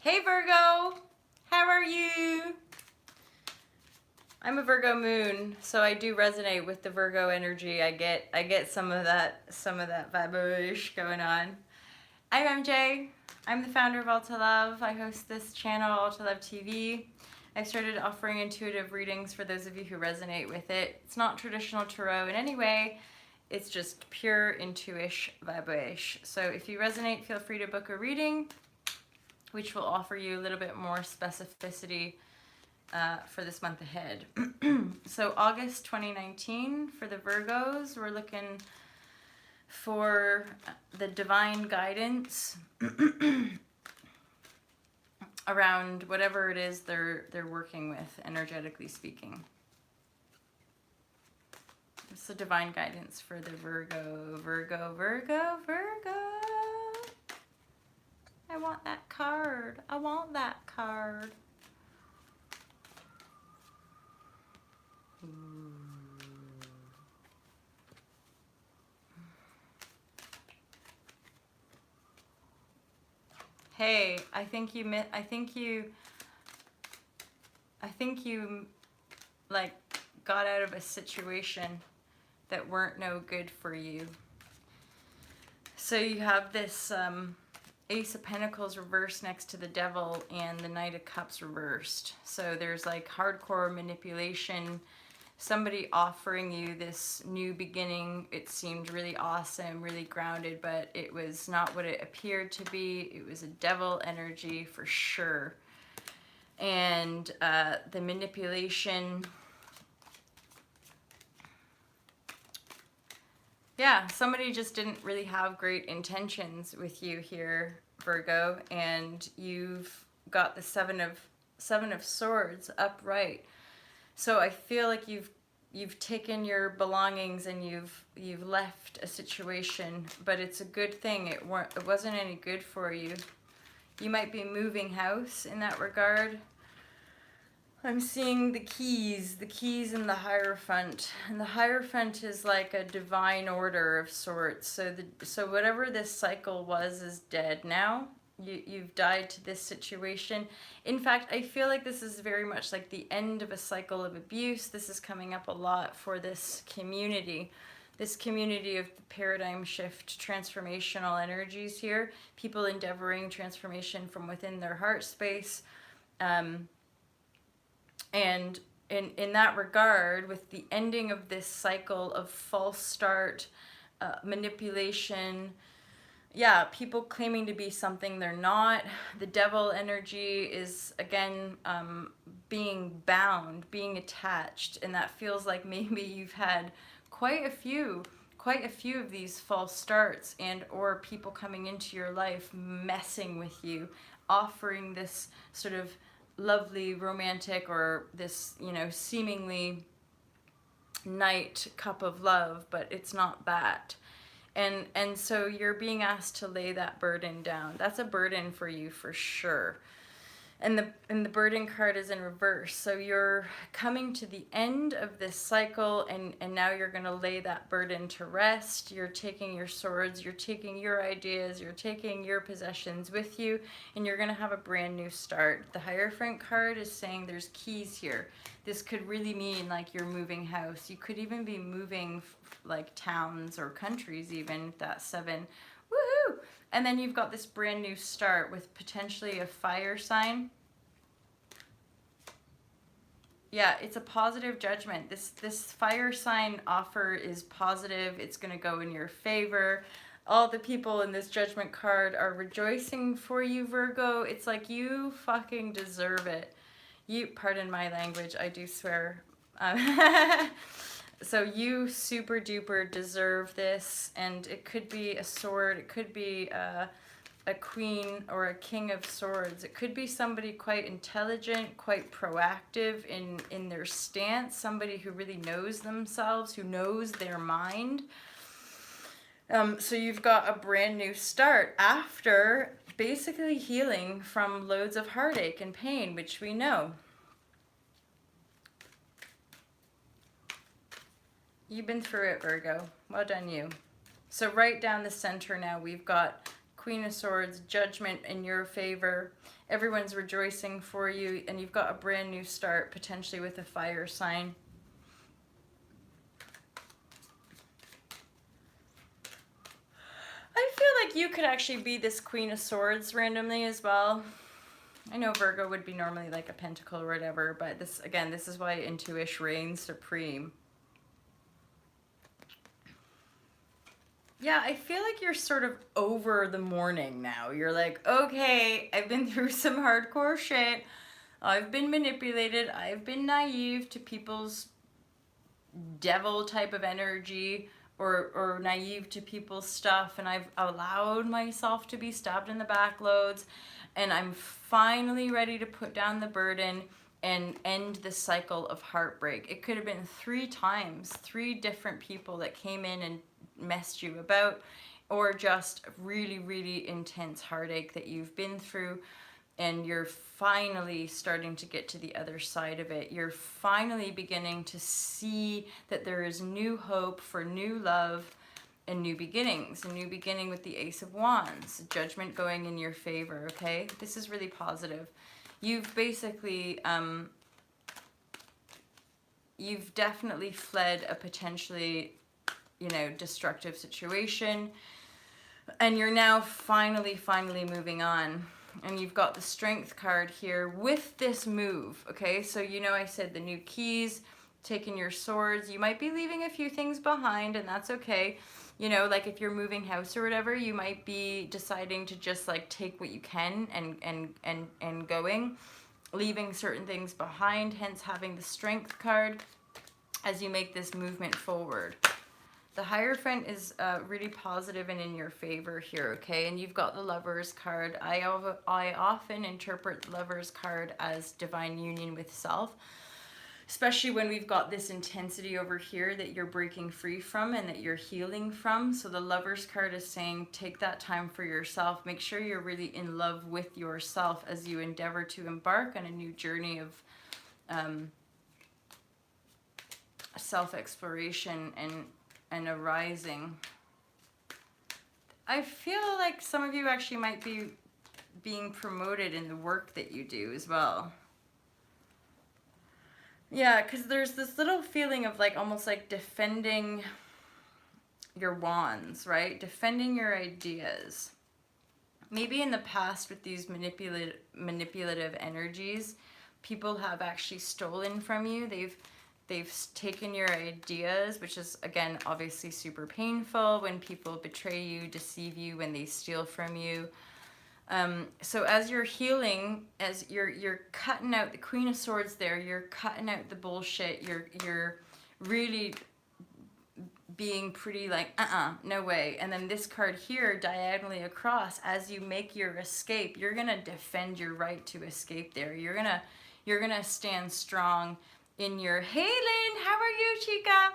Hey Virgo, how are you? I'm a Virgo moon, so I do resonate with the Virgo energy. I get some of that vibrashe going on. I'm MJ. I'm the founder of All to Love. I host this channel, All to Love TV. I've started offering intuitive readings for those of you who resonate with it. It's not traditional tarot in any way. It's just pure intuition vibrashe. So if you resonate, feel free to book a reading, which will offer you a little bit more specificity for this month ahead. So August 2019 for the Virgos, we're looking for the divine guidance around whatever it is they're working with, energetically speaking. It's the divine guidance for the Virgo. I want that card. I want that card. Hey, I think you like got out of a situation that weren't no good for you. So you have this Ace of Pentacles reversed next to the Devil and the Knight of Cups reversed. So there's like hardcore manipulation, somebody offering you this new beginning. It seemed really awesome, really grounded, but it was not what it appeared to be. It was a devil energy for sure. And the manipulation, yeah, somebody just didn't really have great intentions with you here, Virgo, and you've got the Seven of Swords upright. So I feel like you've taken your belongings and you've left a situation, but it's a good thing. It wasn't any good for you. You might be moving house in that regard. I'm seeing the keys in the Hierophant, and the Hierophant is like a divine order of sorts. So whatever this cycle was is dead now. You've died to this situation. In fact, I feel like this is very much like the end of a cycle of abuse. This is coming up a lot for this community of the paradigm shift, transformational energies here. People endeavoring transformation from within their heart space. And in that regard, with the ending of this cycle of false start, manipulation, yeah, people claiming to be something they're not. The devil energy is, again, being bound, being attached, and that feels like maybe you've had quite a few of these false starts, and or people coming into your life messing with you, offering this sort of lovely romantic or this, you know, seemingly night cup of love, but it's not that. And so you're being asked to lay that burden down. That's a burden for you for sure. And the burden card is in reverse. So you're coming to the end of this cycle, and now you're going to lay that burden to rest. You're taking your swords, you're taking your ideas, you're taking your possessions with you, and you're going to have a brand new start. The Hierophant card is saying there's keys here. This could really mean like you're moving house. You could even be moving like towns or countries even, that 7. Woohoo! And then you've got this brand new start with potentially a fire sign. Yeah, it's a positive judgment. This fire sign offer is positive. It's going to go in your favor. All the people in this judgment card are rejoicing for you, Virgo. It's like you fucking deserve it. You, pardon my language, I do swear. So you super duper deserve this, and it could be a sword, it could be a queen or a king of swords. It could be somebody quite intelligent, quite proactive in their stance, somebody who really knows themselves, who knows their mind. So you've got a brand new start after basically healing from loads of heartache and pain, which we know. You've been through it, Virgo. Well done, you. So right down the center now, we've got Queen of Swords, Judgment in your favor. Everyone's rejoicing for you, and you've got a brand new start, potentially with a fire sign. I feel like you could actually be this Queen of Swords randomly as well. I know Virgo would be normally like a pentacle or whatever, but this, again, this is why intuition reigns supreme. Yeah, I feel like you're sort of over the mourning now. You're like, okay, I've been through some hardcore shit. I've been manipulated. I've been naive to people's devil type of energy, or naive to people's stuff, and I've allowed myself to be stabbed in the back loads, and I'm finally ready to put down the burden and end the cycle of heartbreak. It could have been 3 times, 3 different people that came in and messed you about, or just really, really intense heartache that you've been through, and you're finally starting to get to the other side of it. You're finally beginning to see that there is new hope for new love and new beginnings. A new beginning with the Ace of Wands. Judgment going in your favor, okay? This is really positive. You've basically, you've definitely fled a potentially, you know, destructive situation. And you're now finally moving on. And you've got the Strength card here with this move, okay? So, you know, I said the new keys, taking your swords. You might be leaving a few things behind, and that's okay. You know, like if you're moving house or whatever, you might be deciding to just like take what you can and going, leaving certain things behind, hence having the Strength card as you make this movement forward. The Hierophant is really positive and in your favor here, okay? And you've got the Lovers card. I often interpret the Lovers card as divine union with self, especially when we've got this intensity over here that you're breaking free from and that you're healing from. So the Lovers card is saying take that time for yourself. Make sure you're really in love with yourself as you endeavor to embark on a new journey of self-exploration and arising. I feel like some of you actually might be being promoted in the work that you do as well. Yeah, because there's this little feeling of like almost like defending your wands, right? Defending your ideas. Maybe in the past with these manipulative energies, people have actually stolen from you. They've taken your ideas, which is, again, obviously super painful when people betray you, deceive you, when they steal from you. So as you're healing, as you're cutting out the Queen of Swords there, you're cutting out the bullshit, you're really being pretty like, no way. And then this card here, diagonally across, as you make your escape, you're gonna defend your right to escape there. You're gonna stand strong in your, hey Lynn, how are you, chica?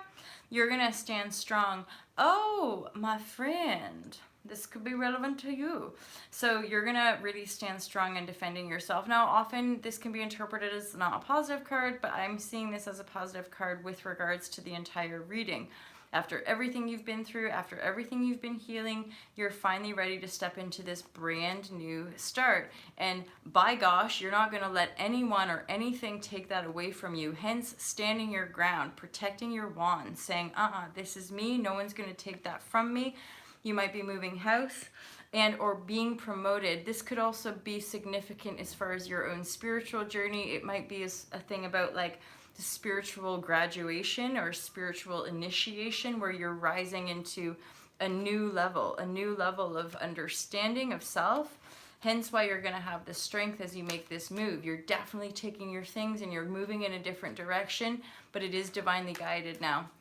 You're gonna stand strong. Oh, my friend, this could be relevant to you. So you're gonna really stand strong in defending yourself. Now, often this can be interpreted as not a positive card, but I'm seeing this as a positive card with regards to the entire reading. After everything you've been through, after everything you've been healing, you're finally ready to step into this brand new start. And by gosh, you're not going to let anyone or anything take that away from you. Hence, standing your ground, protecting your wand, saying, this is me. No one's going to take that from me. You might be moving house and or being promoted. This could also be significant as far as your own spiritual journey. It might be a thing about like spiritual graduation or spiritual initiation, where you're rising into a new level of understanding of self. Hence why you're going to have the strength as you make this move. You're definitely taking your things and you're moving in a different direction, but it is divinely guided now.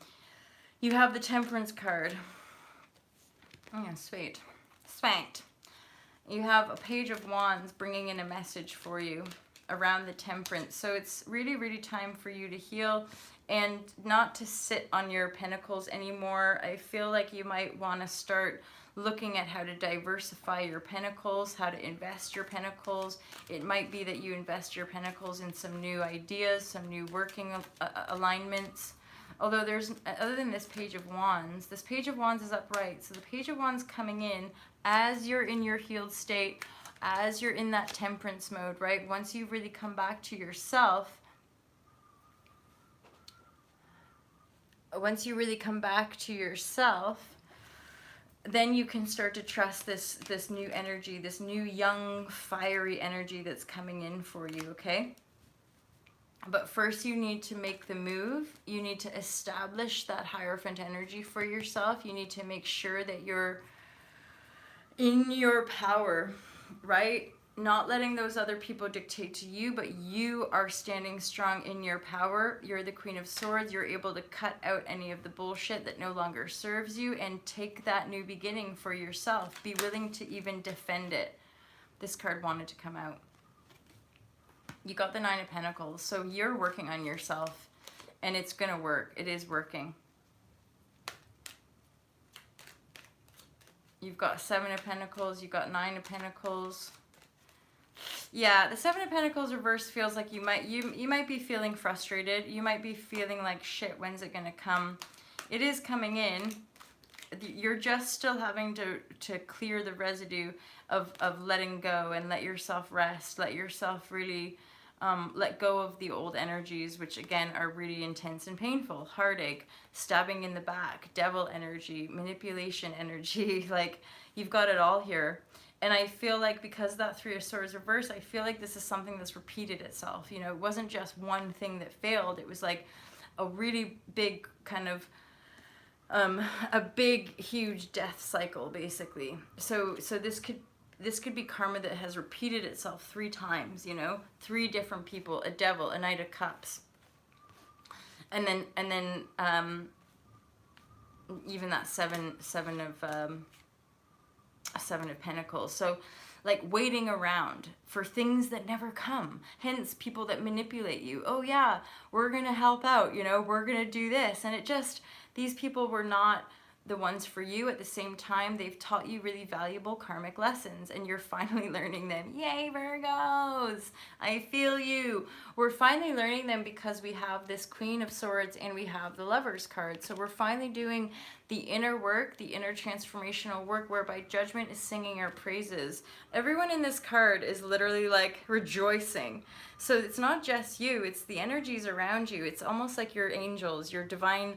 You have the Temperance card. Yeah, sweet. You have a Page of Wands bringing in a message for you around the Temperance. So it's really, really time for you to heal and not to sit on your pentacles anymore. I feel like you might want to start looking at how to diversify your pentacles, how to invest your pentacles. It might be that you invest your pentacles in some new ideas, some new working alignments. Although there's, other than this Page of Wands, this Page of Wands is upright. So the Page of Wands coming in as you're in your healed state, as you're in that temperance mode, right? Once you really come back to yourself, then you can start to trust this new energy, this new young, fiery energy that's coming in for you, okay? But first you need to make the move. You need to establish that Hierophant energy for yourself. You need to make sure that you're in your power, right? Not letting those other people dictate to you, but you are standing strong in your power. You're the Queen of Swords. You're able to cut out any of the bullshit that no longer serves you and take that new beginning for yourself. Be willing to even defend it. This card wanted to come out. You got the Nine of Pentacles, so you're working on yourself, and it's gonna work. It is working. You've got Seven of Pentacles, you've got Nine of Pentacles. Yeah, the Seven of Pentacles reverse feels like you might be feeling frustrated. You might be feeling like, shit, when's it gonna come? It is coming in. You're just still having to clear the residue of letting go and let yourself rest. Let yourself really let go of the old energies, which again are really intense and painful. Heartache, stabbing in the back, devil energy, manipulation energy. Like, you've got it all here. And I feel like because that Three of Swords reverse, I feel like this is something that's repeated itself. You know, it wasn't just one thing that failed. It was like a really big kind of a big, huge death cycle, basically. So this could be karma that has repeated itself 3 times, you know, 3 different people, a devil, a Knight of Cups, and then even that seven of Pentacles. So like waiting around for things that never come. Hence people that manipulate you. Oh yeah, we're gonna help out, you know, we're gonna do this, and it just, these people were not the ones for you. At the same time, they've taught you really valuable karmic lessons, and you're finally learning them. Yay, Virgos! I feel you. We're finally learning them because we have this Queen of Swords and we have the Lovers card. So we're finally doing the inner work, the inner transformational work, whereby Judgment is singing our praises. Everyone in this card is literally like rejoicing. So it's not just you, it's the energies around you. It's almost like your angels, your divine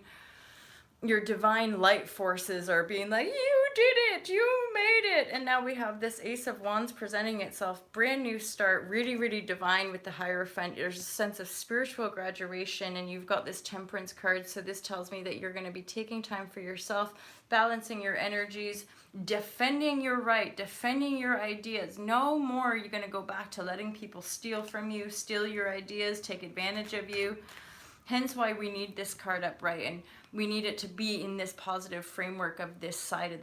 light forces are being like, you did it, you made it. And now we have this Ace of Wands presenting itself, brand new start, really, really divine with the Hierophant. There's a sense of spiritual graduation, and you've got this Temperance card. So this tells me that you're going to be taking time for yourself, balancing your energies, defending your right, defending your ideas. No more you're going to go back to letting people steal from you, steal your ideas, take advantage of you. Hence why we need this card upright, and we need it to be in this positive framework of this side of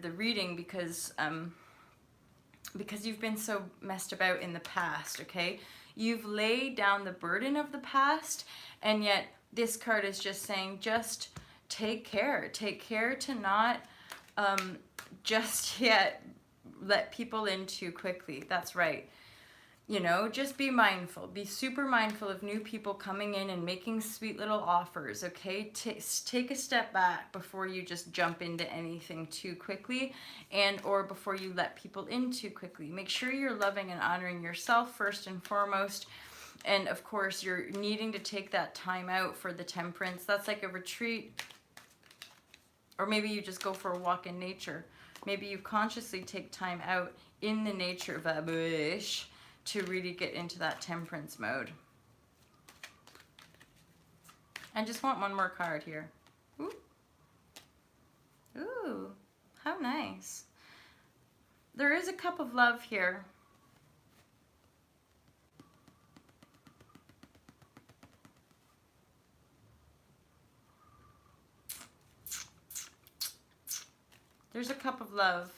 the reading, because you've been so messed about in the past, okay? You've laid down the burden of the past, and yet this card is just saying, just take care to not just yet let people in too quickly. That's right. You know, just be mindful. Be super mindful of new people coming in and making sweet little offers, okay? Take a step back before you just jump into anything too quickly, or before you let people in too quickly. Make sure you're loving and honoring yourself first and foremost. And of course, you're needing to take that time out for the Temperance. That's like a retreat. Or maybe you just go for a walk in nature. Maybe you consciously take time out in the nature, vibrashe, to really get into that Temperance mode. I just want one more card here. Ooh. Ooh, how nice. There is a Cup of Love here. There's a Cup of Love.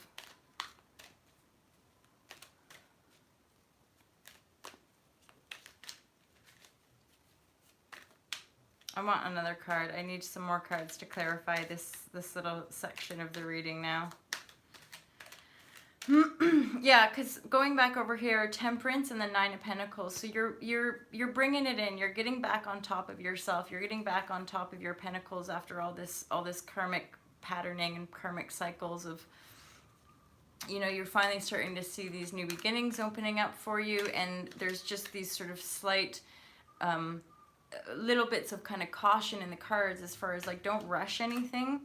I want another card. I need some more cards to clarify this little section of the reading now. Yeah, because going back over here, Temperance and the Nine of Pentacles. So you're bringing it in. You're getting back on top of yourself. You're getting back on top of your pentacles after all this karmic patterning and karmic cycles of you know, you're finally starting to see these new beginnings opening up for you, and there's just these sort of slight little bits of kind of caution in the cards as far as like, don't rush anything.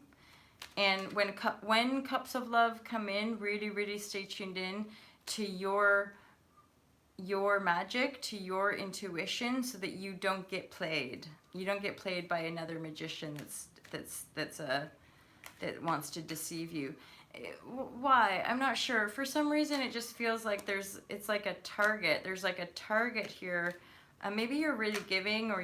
And when cups of love come in, really stay tuned in to your magic, to your intuition, so that you don't get played. You don't get played by another magician that wants to deceive you. Why? I'm not sure. For some reason, it just feels like it's like a target. There's like a target here. Maybe you're really giving, or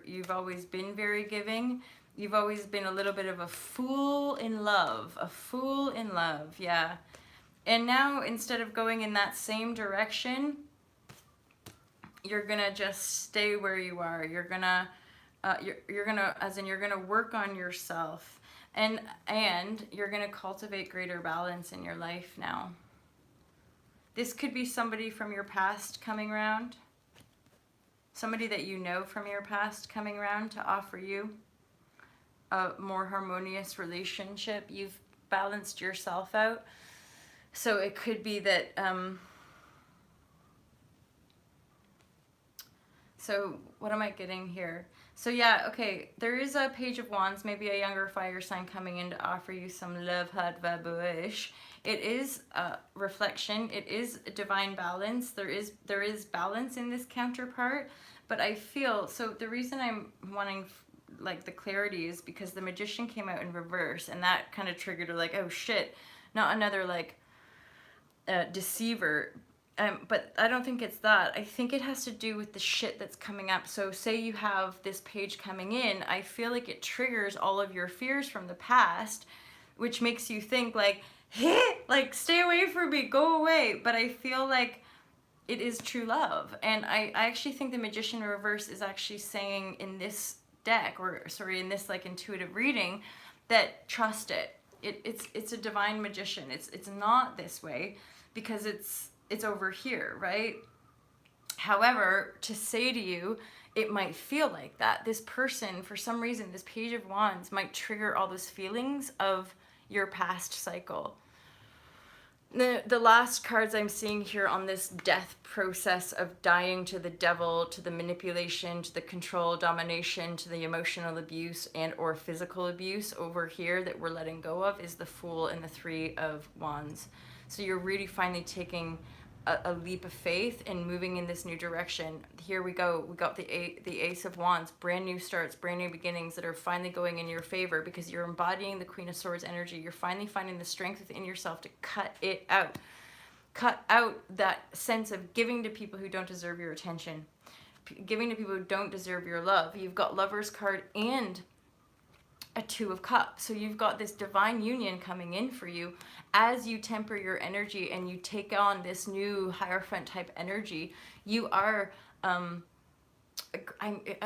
you've always been very giving. You've always been a little bit of a fool in love. A fool in love, yeah. And now, instead of going in that same direction, you're gonna just stay where you are. You're gonna work on yourself, and you're gonna cultivate greater balance in your life now. This could be somebody from your past coming around, somebody that you know from your past coming around to offer you a more harmonious relationship. You've balanced yourself out, so it could be that. So what am I getting here? So yeah, okay, there is a Page of Wands, maybe a younger fire sign coming in to offer you some love, heart, vibrashe. It is reflection. It is divine balance. There is balance in this counterpart, but I feel, so the reason I'm wanting like the clarity is because the Magician came out in reverse, and that kind of triggered like, oh shit, not another like deceiver. But I don't think it's that. I think it has to do with the shit that's coming up. So say you have this page coming in, I feel like it triggers all of your fears from the past, which makes you think like, hey, like stay away from me, go away. But I feel like it is true love. And I actually think the Magician in reverse is actually saying in this deck, or sorry, in this like intuitive reading, that trust it. It's a divine magician. It's not this way because it's over here, right? However, to say to you, it might feel like that. This person, for some reason, this Page of Wands might trigger all those feelings of your past cycle. The last cards I'm seeing here on this death process of dying to the devil, to the manipulation, to the control, domination, to the emotional abuse and or physical abuse over here that we're letting go of is the Fool and the Three of Wands. So you're really finally taking a leap of faith and moving in this new direction. Here we go. We got the Ace of Wands, brand new starts, brand new beginnings that are finally going in your favor because you're embodying the Queen of Swords energy. You're finally finding the strength within yourself to cut it out. Cut out that sense of giving to people who don't deserve your attention, giving to people who don't deserve your love. You've got Lover's card and a Two of Cups. So you've got this divine union coming in for you as you temper your energy and you take on this new Hierophant type energy. You are, I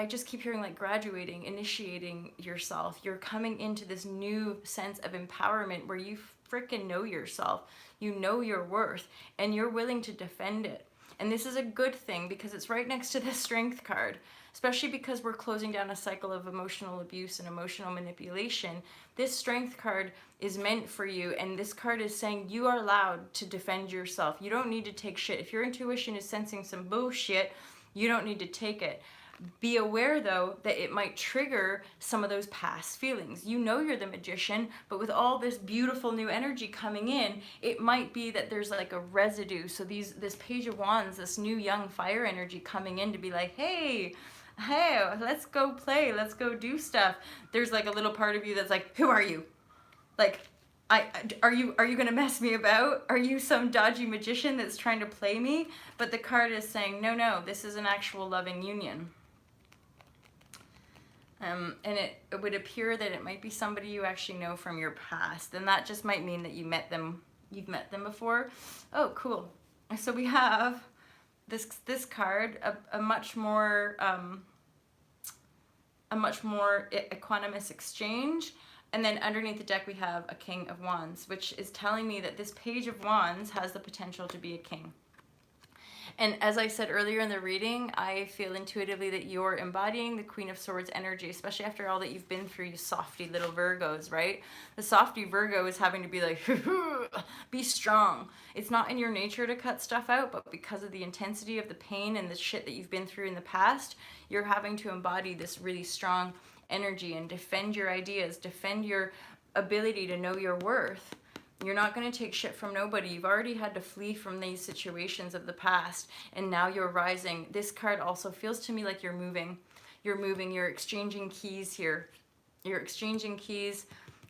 just keep hearing like graduating, initiating yourself. You're coming into this new sense of empowerment where you freaking know yourself. You know your worth and you're willing to defend it. And this is a good thing because it's right next to the Strength card, especially because we're closing down a cycle of emotional abuse and emotional manipulation. This Strength card is meant for you, and this card is saying you are allowed to defend yourself. You don't need to take shit. If your intuition is sensing some bullshit, you don't need to take it. Be aware, though, that it might trigger some of those past feelings. You know you're the Magician, but with all this beautiful new energy coming in, it might be that there's like a residue. So this Page of Wands, this new young fire energy coming in to be like, hey, let's go play, let's go do stuff. There's like a little part of you that's like, who are you? Like, are you gonna mess me about? Are you some dodgy magician that's trying to play me? But the card is saying, no, this is an actual loving union. And it would appear that it might be somebody you actually know from your past, and that just might mean that you've met them before. Oh, cool. So we have this card, a much more equanimous exchange, and then underneath the deck we have a King of Wands, which is telling me that this Page of Wands has the potential to be a king. And as I said earlier in the reading, I feel intuitively that you're embodying the Queen of Swords energy, especially after all that you've been through, you softy little Virgos, right? The softy Virgo is having to be like, be strong. It's not in your nature to cut stuff out, but because of the intensity of the pain and the shit that you've been through in the past, you're having to embody this really strong energy and defend your ideas, defend your ability to know your worth. You're not going to take shit from nobody. You've already had to flee from these situations of the past, and now you're rising. This card also feels to me like you're moving. You're moving. You're exchanging keys here. You're exchanging keys,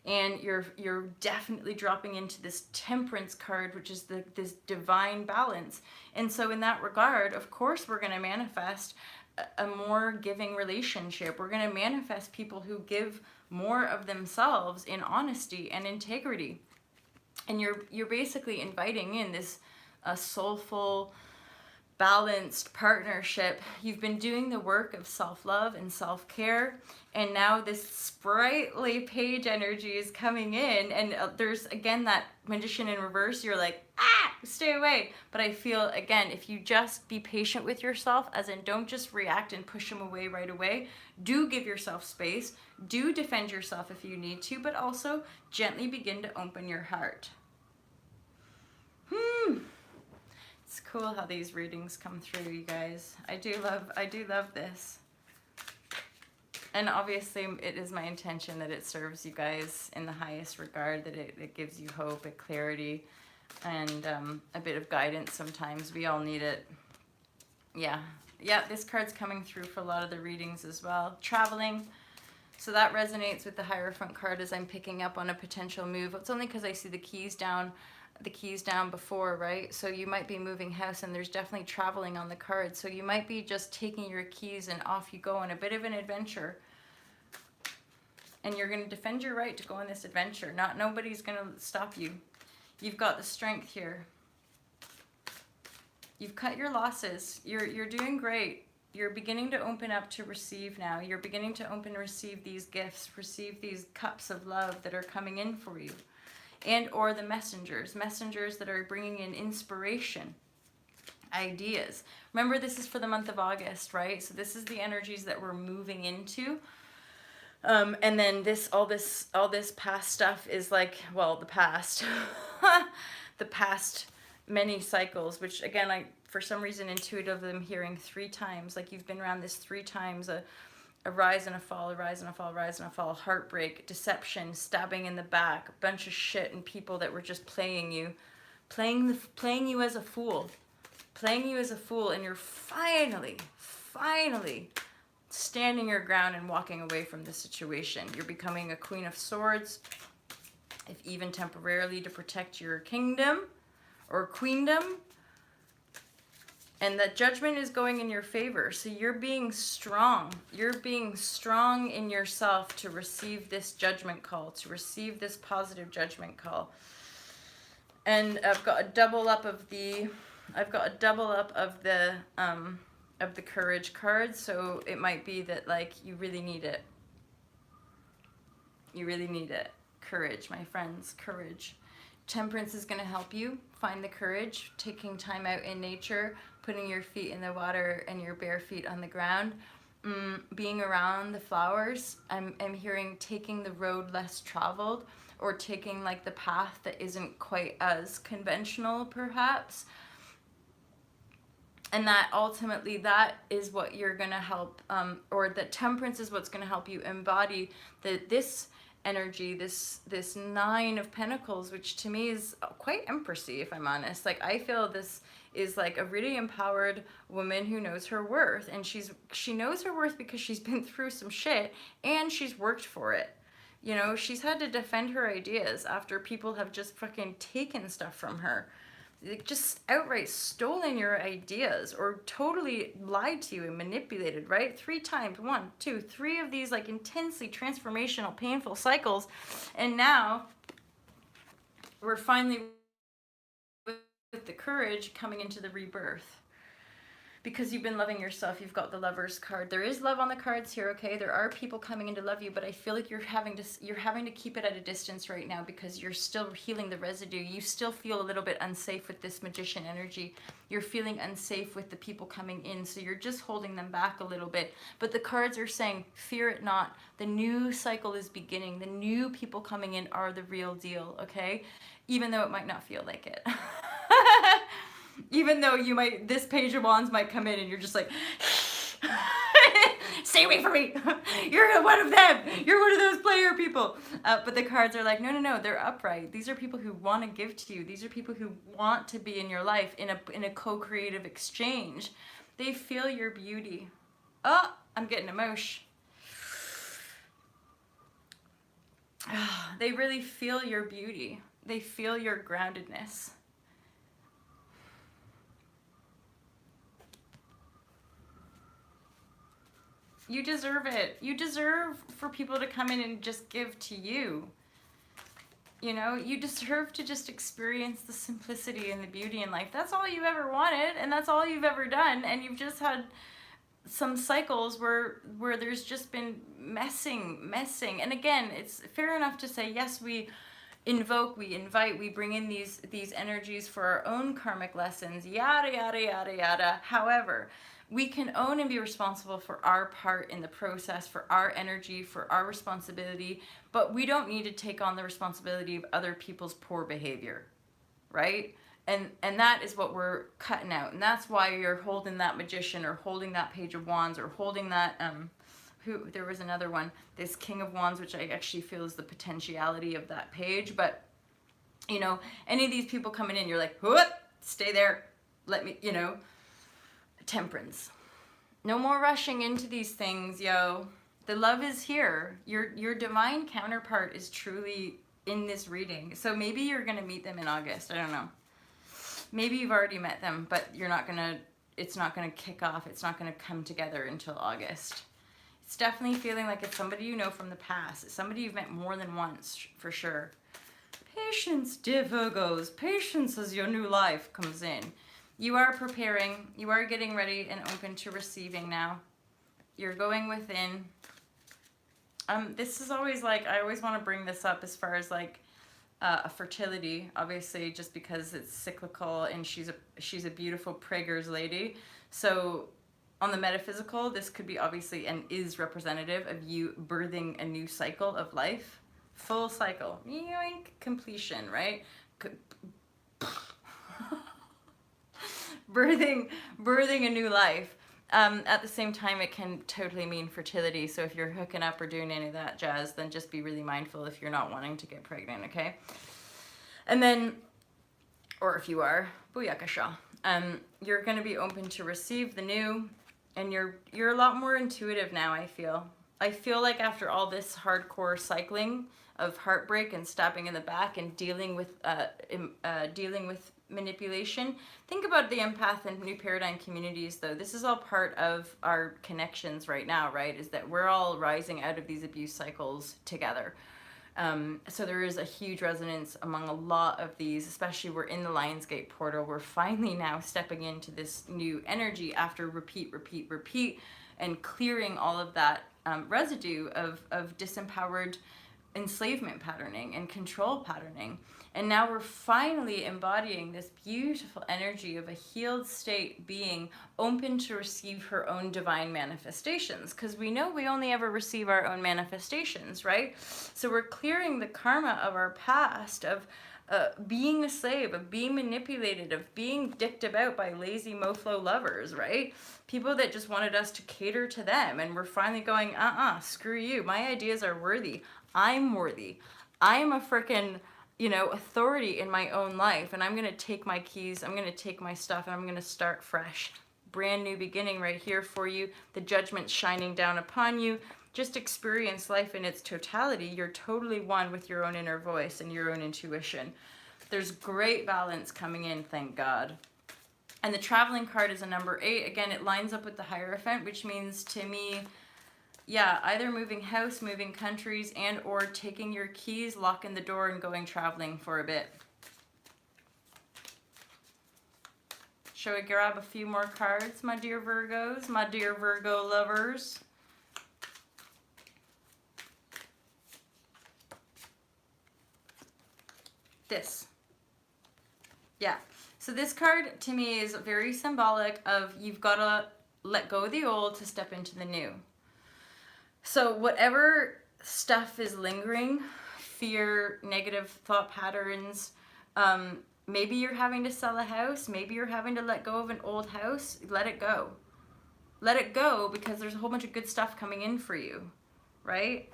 and you're definitely dropping into this Temperance card, which is this divine balance. And so in that regard, of course, we're going to manifest a more giving relationship. We're going to manifest people who give more of themselves in honesty and integrity. And you're basically inviting in this soulful, balanced partnership. You've been doing the work of self-love and self-care, and now this sprightly page energy is coming in, and there's again that Magician in reverse. You're like, stay away. But I feel, again, if you just be patient with yourself, as in don't just react and push them away right away. Do give yourself space. Do defend yourself if you need to, but also gently begin to open your heart. It's cool how these readings come through, you guys. I do love this. And obviously it is my intention that it serves you guys in the highest regard, that it gives you hope and clarity and a bit of guidance sometimes. We all need it. Yeah, this card's coming through for a lot of the readings as well. Traveling. So that resonates with the Hierophant card as I'm picking up on a potential move. It's only because I see the keys down before, right? So you might be moving house, and there's definitely traveling on the card. So you might be just taking your keys and off you go on a bit of an adventure. And you're going to defend your right to go on this adventure. Nobody's going to stop you. You've got the strength here. You've cut your losses. You're doing great. You're beginning to open up to receive now. You're beginning to receive these gifts, receive these cups of love that are coming in for you. And or the messengers that are bringing in inspiration, ideas. Remember, this is for the month of August, right? So this is the energies that we're moving into. And then all this past stuff is like, well, the past, the past many cycles, which again, for some reason intuitively I'm hearing 3 times, like you've been around this 3 times, a rise and a fall, a rise and a fall, a rise and a fall, heartbreak, deception, stabbing in the back, a bunch of shit, and people that were just playing you as a fool, and you're finally standing your ground and walking away from the situation. You're becoming a Queen of Swords, if even temporarily, to protect your kingdom or queendom. And that judgment is going in your favor. So you're being strong. You're being strong in yourself to receive this judgment call, to receive this positive judgment call. And I've got a double up of the Courage card. So it might be that like you really need it. You really need it. Courage, my friends, courage. Temperance is going to help you find the courage, taking time out in nature, putting your feet in the water and your bare feet on the ground, being around the flowers. I'm hearing taking the road less traveled, or taking like the path that isn't quite as conventional perhaps. And that ultimately, that is what you're going to help, or that temperance is what's going to help you embody this energy, this 9 of Pentacles, which to me is quite empressy, if I'm honest. Like, I feel this is like a really empowered woman who knows her worth, and she knows her worth because she's been through some shit and she's worked for it. You know, she's had to defend her ideas after people have just fucking taken stuff from her. Just outright stolen your ideas or totally lied to you and manipulated, right? 3 times, 1, 2, 3 of these like intensely transformational, painful cycles. And now we're finally with the courage coming into the rebirth. because you've been loving yourself. You've got the Lovers card. There is love on the cards here, okay? There are people coming in to love you, but I feel like you're having to keep it at a distance right now because you're still healing the residue. You still feel a little bit unsafe with this Magician energy. You're feeling unsafe with the people coming in, so you're just holding them back a little bit. But the cards are saying, fear it not. The new cycle is beginning. The new people coming in are the real deal, okay? Even though it might not feel like it. Even though this Page of Wands might come in and you're just like, stay away from me. You're one of them. You're one of those player people. But the cards are like, no, no, no, they're upright. These are people who want to give to you. These are people who want to be in your life in a co-creative exchange. They feel your beauty. Oh, I'm getting emotion. They really feel your beauty. They feel your groundedness. You deserve it. You deserve for people to come in and just give to you. You know, you deserve to just experience the simplicity and the beauty in life. That's all you ever wanted, and that's all you've ever done. And you've just had some cycles where there's just been messing. And again, it's fair enough to say, yes, we invoke, we invite, we bring in these energies for our own karmic lessons, yada, yada, yada, yada. However, we can own and be responsible for our part in the process, for our energy, for our responsibility, but we don't need to take on the responsibility of other people's poor behavior, right? And that is what we're cutting out. And that's why you're holding that Magician or holding that Page of Wands or holding that, there was another one, this King of Wands, which I actually feel is the potentiality of that page. But, you know, any of these people coming in, you're like, whoop, stay there, let me, you know. Temperance. No more rushing into these things, yo. The love is here. Your divine counterpart is truly in this reading. So maybe you're going to meet them in August. I don't know. Maybe you've already met them, but it's not going to kick off. It's not going to come together until August. It's definitely feeling like it's somebody you know from the past. It's somebody you've met more than once, for sure. Patience, dear Virgos. Patience as your new life comes in. You are preparing, you are getting ready and open to receiving now. You're going within. This is always like, I always want to bring this up as far as like a fertility, obviously, just because it's cyclical and she's a beautiful Prager's lady. So on the metaphysical, this could be obviously and is representative of you birthing a new cycle of life. Full cycle. Yoink, completion, right? Birthing a new life. At the same time, it can totally mean fertility. So if you're hooking up or doing any of that jazz, then just be really mindful if you're not wanting to get pregnant, okay? And then, or if you are, booyakasha. You're going to be open to receive the new, and you're a lot more intuitive now, I feel. I feel like after all this hardcore cycling of heartbreak and stabbing in the back and dealing with manipulation. Think about the empath and new paradigm communities, though. This is all part of our connections right now, right? Is that we're all rising out of these abuse cycles together. So there is a huge resonance among a lot of these, especially we're in the Lionsgate portal. We're finally now stepping into this new energy after repeat, and clearing all of that residue of disempowered enslavement patterning and control patterning. And now we're finally embodying this beautiful energy of a healed state being open to receive her own divine manifestations. Because we know we only ever receive our own manifestations, right? So we're clearing the karma of our past, of being a slave, of being manipulated, of being dicked about by lazy moflo lovers, right? People that just wanted us to cater to them. And we're finally going, screw you. My ideas are worthy. I'm worthy. I'm a frickin', authority in my own life, and I'm going to take my keys, I'm going to take my stuff, and I'm going to start fresh. Brand new beginning right here for you. The judgment's shining down upon you. Just experience life in its totality. You're totally one with your own inner voice and your own intuition. There's great balance coming in, thank God. And the traveling card is a number 8. Again, it lines up with the Hierophant, which means to me, yeah, either moving house, moving countries, and or taking your keys, locking the door, and going traveling for a bit. Shall we grab a few more cards, my dear Virgos, my dear Virgo lovers? This. Yeah. So this card to me is very symbolic of you've got to let go of the old to step into the new. So whatever stuff is lingering, fear, negative thought patterns, maybe you're having to sell a house, maybe you're having to let go of an old house, let it go. Let it go, because there's a whole bunch of good stuff coming in for you, right?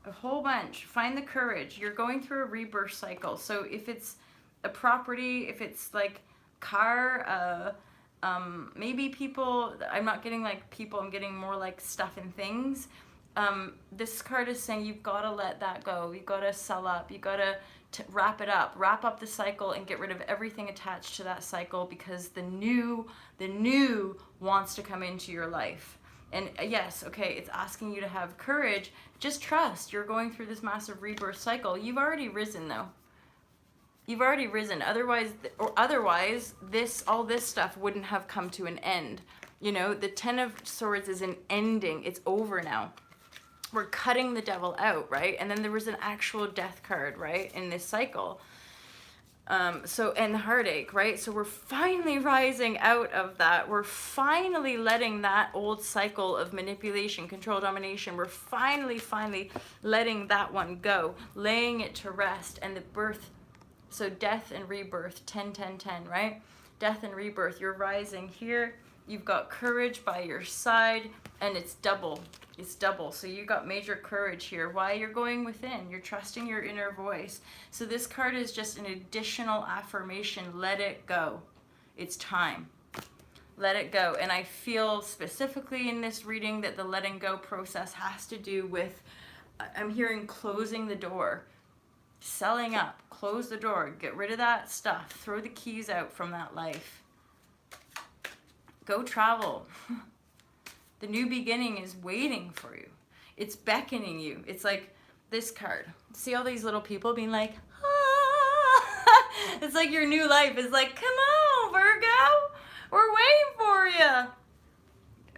A whole bunch. Find the courage. You're going through a rebirth cycle. So if it's a property, if it's like car, maybe people, I'm not getting like people, I'm getting more like stuff and things. This card is saying you've got to let that go. You've got to sell up. You've got to wrap it up. Wrap up the cycle and get rid of everything attached to that cycle, because the new wants to come into your life. And yes, okay, it's asking you to have courage. Just trust. You're going through this massive rebirth cycle. You've already risen though. You've already risen. Otherwise, all this stuff wouldn't have come to an end. You know, the Ten of Swords is an ending. It's over now. We're cutting the devil out, right? And then there was an actual death card, right, in this cycle. And the heartache, right? So we're finally rising out of that. We're finally letting that old cycle of manipulation, control, domination, we're finally letting that one go, laying it to rest. And the birth, so death and rebirth, 10, 10, 10, right? Death and rebirth, you're rising here. You've got courage by your side, and it's double. It's double. So you got major courage here. Why? You're going within. You're trusting your inner voice. So this card is just an additional affirmation. Let it go. It's time. Let it go. And I feel specifically in this reading that the letting go process has to do with, I'm hearing closing the door, selling up, close the door, get rid of that stuff, throw the keys out from that life. Go travel. The new beginning is waiting for you. It's beckoning you. It's like this card. See all these little people being like, ah! It's like your new life is like, come on, Virgo. We're waiting for you.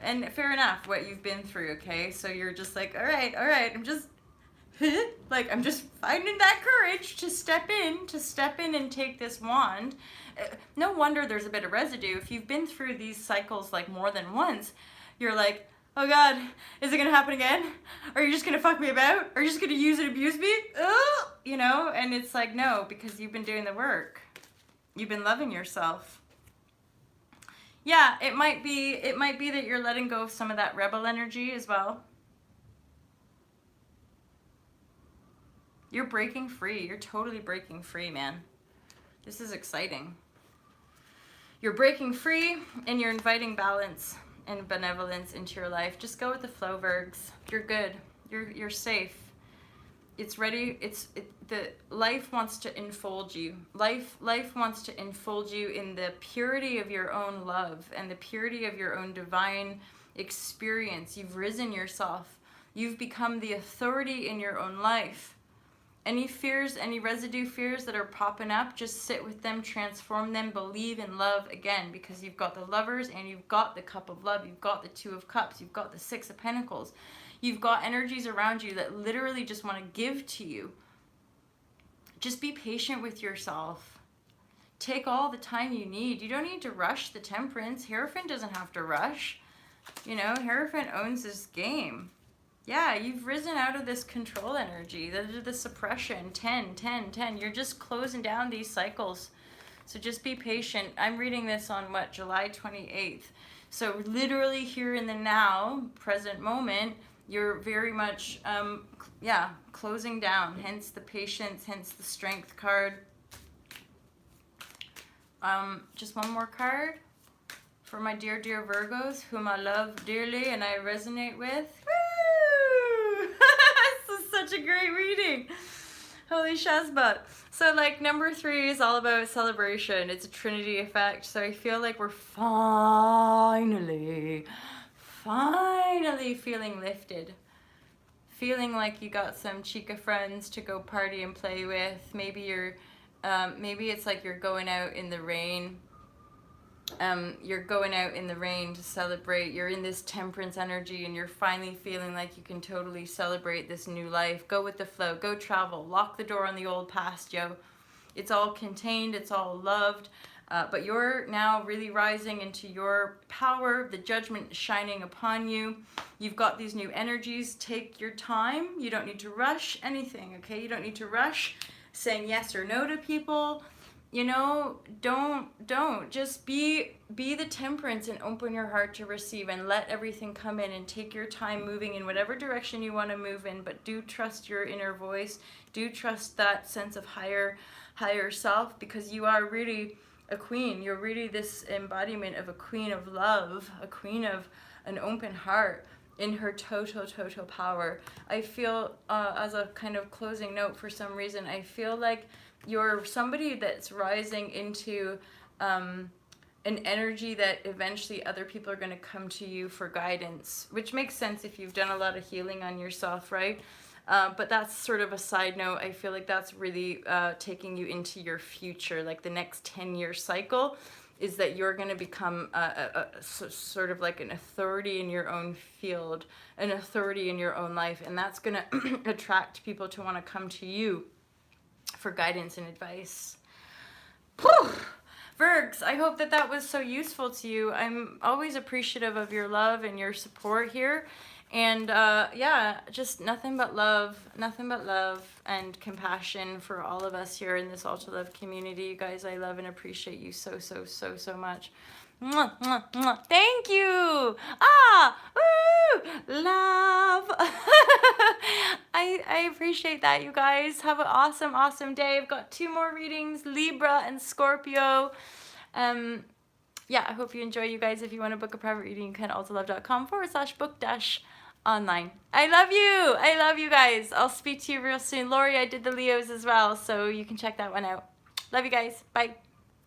And fair enough, what you've been through, okay? So you're just like, all right. I'm just, like, I'm just finding that courage to step in and take this wand. No wonder there's a bit of residue. If you've been through these cycles like more than once, you're like, oh God, is it gonna happen again? Are you just gonna fuck me about? Are you just gonna use and abuse me? You know, and it's like, no, because you've been doing the work. You've been loving yourself. Yeah, it might be that you're letting go of some of that rebel energy as well. You're breaking free. You're totally breaking free, man. This is exciting. You're breaking free and you're inviting balance and benevolence into your life. Just go with the flow, Virgs. You're good. You're safe. It's ready. The life wants to enfold you. Life wants to enfold you in the purity of your own love and the purity of your own divine experience. You've risen yourself. You've become the authority in your own life. Any fears, any residue fears that are popping up, just sit with them, transform them, believe in love again, because you've got the Lovers and you've got the Cup of Love, you've got the Two of Cups, you've got the Six of Pentacles. You've got energies around you that literally just want to give to you. Just be patient with yourself. Take all the time you need. You don't need to rush the Temperance. Hierophant doesn't have to rush. You know, Hierophant owns this game. Yeah, you've risen out of this control energy, the suppression, 10, 10, 10. You're just closing down these cycles. So just be patient. I'm reading this on what, July 28th. So literally here in the now, present moment, you're very much, closing down. Hence the patience, hence the strength card. Just one more card for my dear, dear Virgos, whom I love dearly and I resonate with. This is such a great reading. Holy shazbot. So like number 3 is all about celebration. It's a Trinity effect. So I feel like we're finally feeling lifted. Feeling like you got some chica friends to go party and play with. Maybe you're, maybe it's like you're going out in the rain You're going out in the rain to celebrate. You're in this temperance energy and you're finally feeling like you can totally celebrate this new life. Go with the flow. Go travel. Lock the door on the old past, yo. It's all contained. It's all loved. But you're now really rising into your power, the judgment shining upon you. You've got these new energies. Take your time. You don't need to rush anything, okay? You don't need to rush saying yes or no to people. You know, don't. Just be the temperance and open your heart to receive and let everything come in and take your time moving in whatever direction you want to move in, but do trust your inner voice. Do trust that sense of higher self, because you are really a queen. You're really this embodiment of a queen of love, a queen of an open heart in her total power. I feel, as a kind of closing note, for some reason, I feel like you're somebody that's rising into an energy that eventually other people are going to come to you for guidance, which makes sense if you've done a lot of healing on yourself, right? But that's sort of a side note. I feel like that's really taking you into your future, like the next 10-year cycle is that you're going to become sort of like an authority in your own field, an authority in your own life, and that's going to attract people to want to come to you for guidance and advice. Whew. Virgs, I hope that that was so useful to you. I'm always appreciative of your love and your support here. And yeah, just nothing but love and compassion for all of us here in this Ultra Love community. You guys, I love and appreciate you so much. Mwah, mwah, mwah. Thank you. Love. I appreciate that, you guys. Have an awesome day. I've got 2 more readings, Libra and Scorpio. Yeah, I hope you enjoy, you guys. If you want to book a private reading, you can ultralove.com/book-online. I love you guys. I'll speak to you real soon. Lori, I did the Leos as well, so you can check that one out. Love you guys. Bye.